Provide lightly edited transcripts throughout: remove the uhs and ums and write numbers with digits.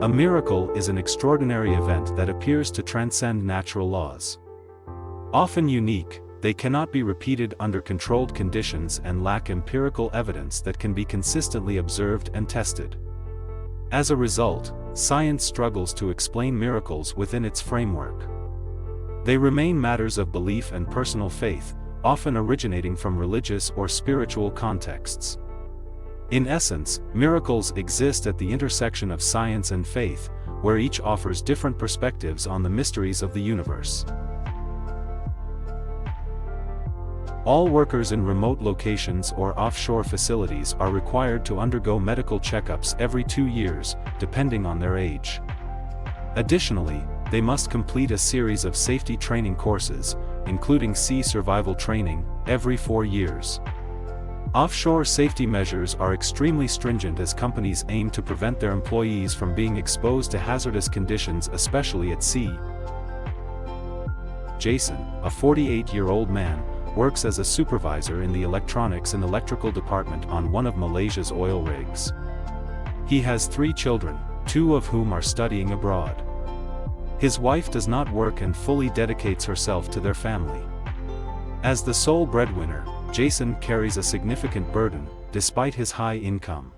A miracle is an extraordinary event that appears to transcend natural laws. Often unique, they cannot be repeated under controlled conditions and lack empirical evidence that can be consistently observed and tested. As a result, science struggles to explain miracles within its framework. They remain matters of belief and personal faith, often originating from religious or spiritual contexts. In essence, miracles exist at the intersection of science and faith, where each offers different perspectives on the mysteries of the universe. All workers in remote locations or offshore facilities are required to undergo medical checkups every 2 years, depending on their age. Additionally, they must complete a series of safety training courses, including sea survival training, every 4 years. Offshore safety measures are extremely stringent as companies aim to prevent their employees from being exposed to hazardous conditions, especially at sea. Jason, a 48-year-old man, works as a supervisor in the electronics and electrical department on one of Malaysia's oil rigs. He has 3 children, 2 of whom are studying abroad. His wife does not work and fully dedicates herself to their family. As the sole breadwinner, Jason carries a significant burden, despite his high income.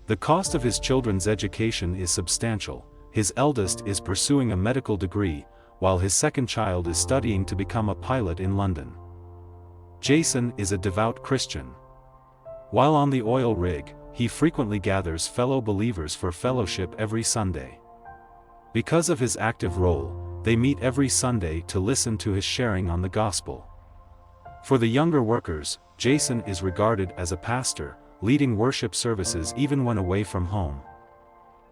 The cost of his children's education is substantial. His eldest is pursuing a medical degree, while his second child is studying to become a pilot in London. Jason is a devout Christian. While on the oil rig, he frequently gathers fellow believers for fellowship every Sunday. Because of his active role, they meet every Sunday to listen to his sharing on the gospel. For the younger workers, Jason is regarded as a pastor, leading worship services even when away from home.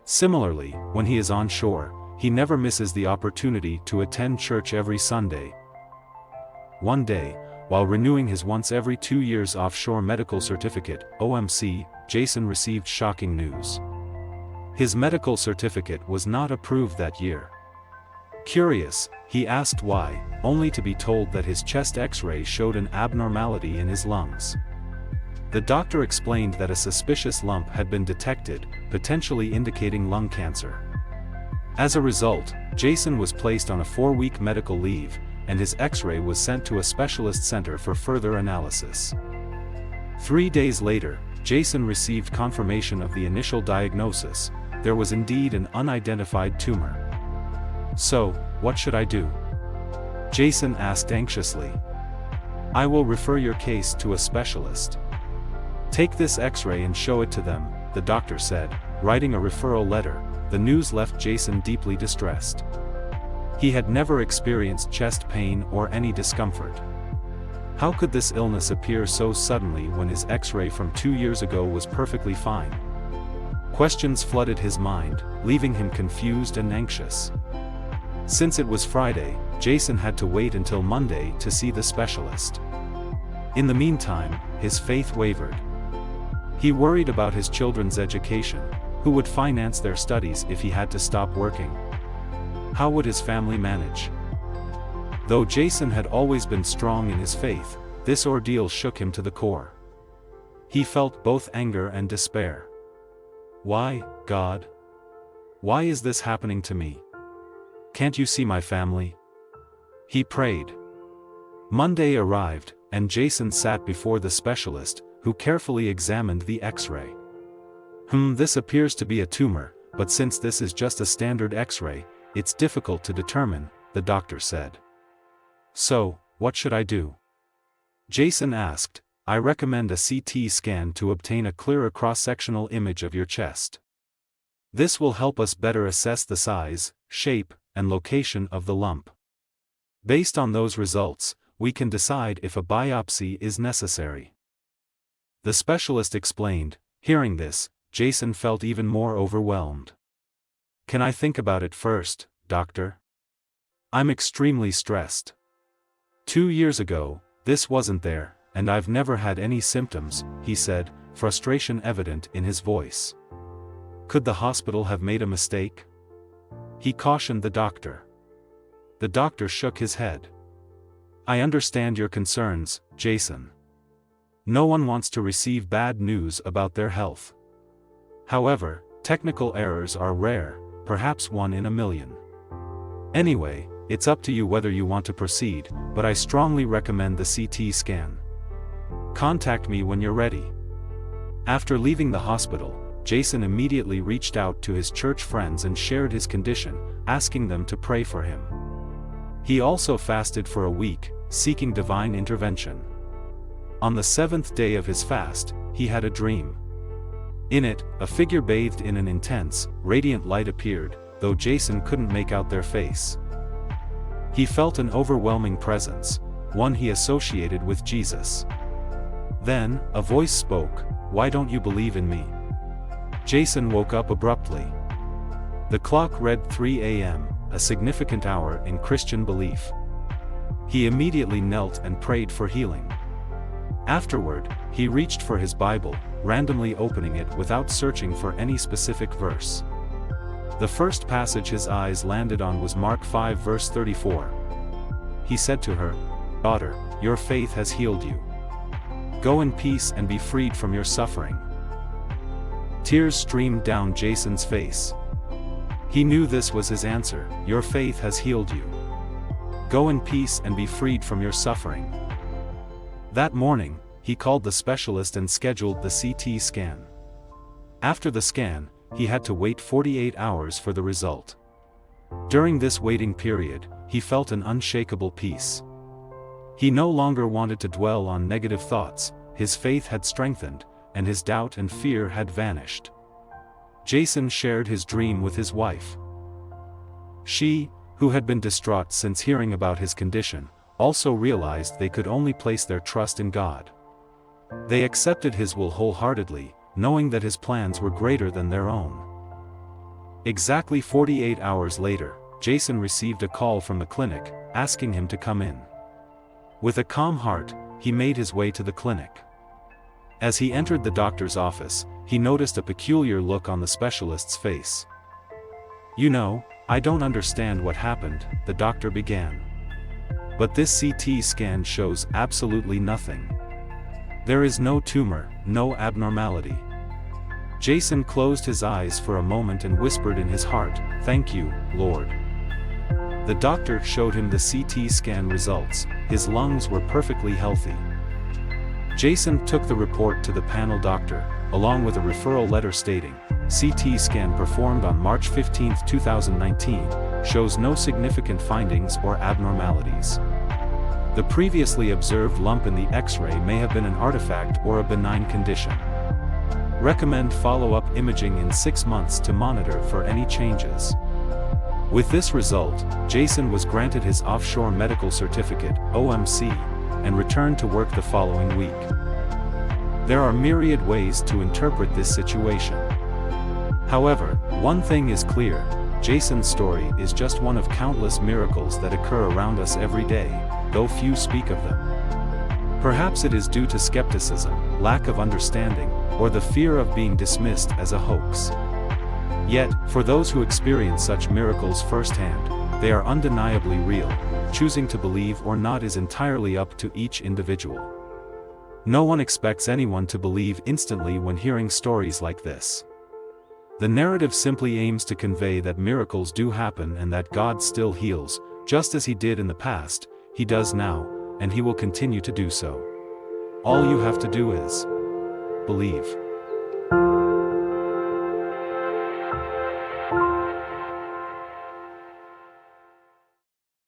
Similarly, when he is on shore, he never misses the opportunity to attend church every Sunday. One day, while renewing his once every 2 years offshore medical certificate, OMC, Jason received shocking news. His medical certificate was not approved that year. Curious, he asked why, only to be told that his chest X-ray showed an abnormality in his lungs. The doctor explained that a suspicious lump had been detected, potentially indicating lung cancer. As a result, Jason was placed on a 4-week medical leave, and his X-ray was sent to a specialist center for further analysis. 3 days later, Jason received confirmation of the initial diagnosis: there was indeed an unidentified tumor. So, what should I do? Jason asked anxiously. I will refer your case to a specialist. Take this X-ray and show it to them, the doctor said, writing a referral letter. The news left Jason deeply distressed. He had never experienced chest pain or any discomfort. How could this illness appear so suddenly when his X-ray from 2 years ago was perfectly fine? Questions flooded his mind, leaving him confused and anxious. Since it was Friday, Jason had to wait until Monday to see the specialist. In the meantime, his faith wavered. He worried about his children's education. Who would finance their studies if he had to stop working? How would his family manage? Though Jason had always been strong in his faith, this ordeal shook him to the core. He felt both anger and despair. Why, God? Why is this happening to me? Can't you see my family? He prayed. Monday arrived, and Jason sat before the specialist, who carefully examined the X-ray. This appears to be a tumor, but since this is just a standard X-ray, it's difficult to determine, the doctor said. So, what should I do? Jason asked. I recommend a CT scan to obtain a clearer cross-sectional image of your chest. This will help us better assess the size, shape, and location of the lump. Based on those results, we can decide if a biopsy is necessary. The specialist explained. Hearing this, Jason felt even more overwhelmed. Can I think about it first, doctor? I'm extremely stressed. 2 years ago, this wasn't there, and I've never had any symptoms, he said, frustration evident in his voice. Could the hospital have made a mistake? He cautioned the doctor. The doctor shook his head. I understand your concerns, Jason. No one wants to receive bad news about their health. However, Technical errors are rare, perhaps 1 in a million. Anyway, it's up to you whether you want to proceed, but I strongly recommend the CT scan. Contact me when you're ready." After leaving the hospital, Jason immediately reached out to his church friends and shared his condition, asking them to pray for him. He also fasted for a week, seeking divine intervention. On the 7th day of his fast, he had a dream. In it, a figure bathed in an intense, radiant light appeared, though Jason couldn't make out their face. He felt an overwhelming presence, one he associated with Jesus. Then, a voice spoke, "Why don't you believe in me?" Jason woke up abruptly. The clock read 3 a.m., a significant hour in Christian belief. He immediately knelt and prayed for healing. Afterward, he reached for his Bible, randomly opening it without searching for any specific verse. The first passage his eyes landed on was Mark 5 verse 34. He said to her, "Daughter, your faith has healed you. Go in peace and be freed from your suffering." Tears streamed down Jason's face. He knew this was his answer, "Your faith has healed you. Go in peace and be freed from your suffering." That morning, he called the specialist and scheduled the CT scan. After the scan, he had to wait 48 hours for the result. During this waiting period, he felt an unshakable peace. He no longer wanted to dwell on negative thoughts, his faith had strengthened, and his doubt and fear had vanished. Jason shared his dream with his wife. She, who had been distraught since hearing about his condition, also realized they could only place their trust in God. They accepted his will wholeheartedly, knowing that his plans were greater than their own. Exactly 48 hours later, Jason received a call from the clinic, asking him to come in. With a calm heart, he made his way to the clinic. As he entered the doctor's office, he noticed a peculiar look on the specialist's face. "You know, I don't understand what happened," the doctor began. "But this CT scan shows absolutely nothing. There is no tumor, no abnormality." Jason closed his eyes for a moment and whispered in his heart, "Thank you, Lord." The doctor showed him the CT scan results. His lungs were perfectly healthy. Jason took the report to the panel doctor, along with a referral letter stating, "CT scan performed on March 15, 2019, shows no significant findings or abnormalities. The previously observed lump in the X-ray may have been an artifact or a benign condition. Recommend follow-up imaging in 6 months to monitor for any changes." With this result, Jason was granted his offshore medical certificate, OMC, and returned to work the following week. There are myriad ways to interpret this situation. However, one thing is clear, Jason's story is just one of countless miracles that occur around us every day, though few speak of them. Perhaps it is due to skepticism, lack of understanding, or the fear of being dismissed as a hoax. Yet, for those who experience such miracles firsthand, they are undeniably real. Choosing to believe or not is entirely up to each individual. No one expects anyone to believe instantly when hearing stories like this. The narrative simply aims to convey that miracles do happen and that God still heals, just as He did in the past, He does now, and He will continue to do so. All you have to do is believe.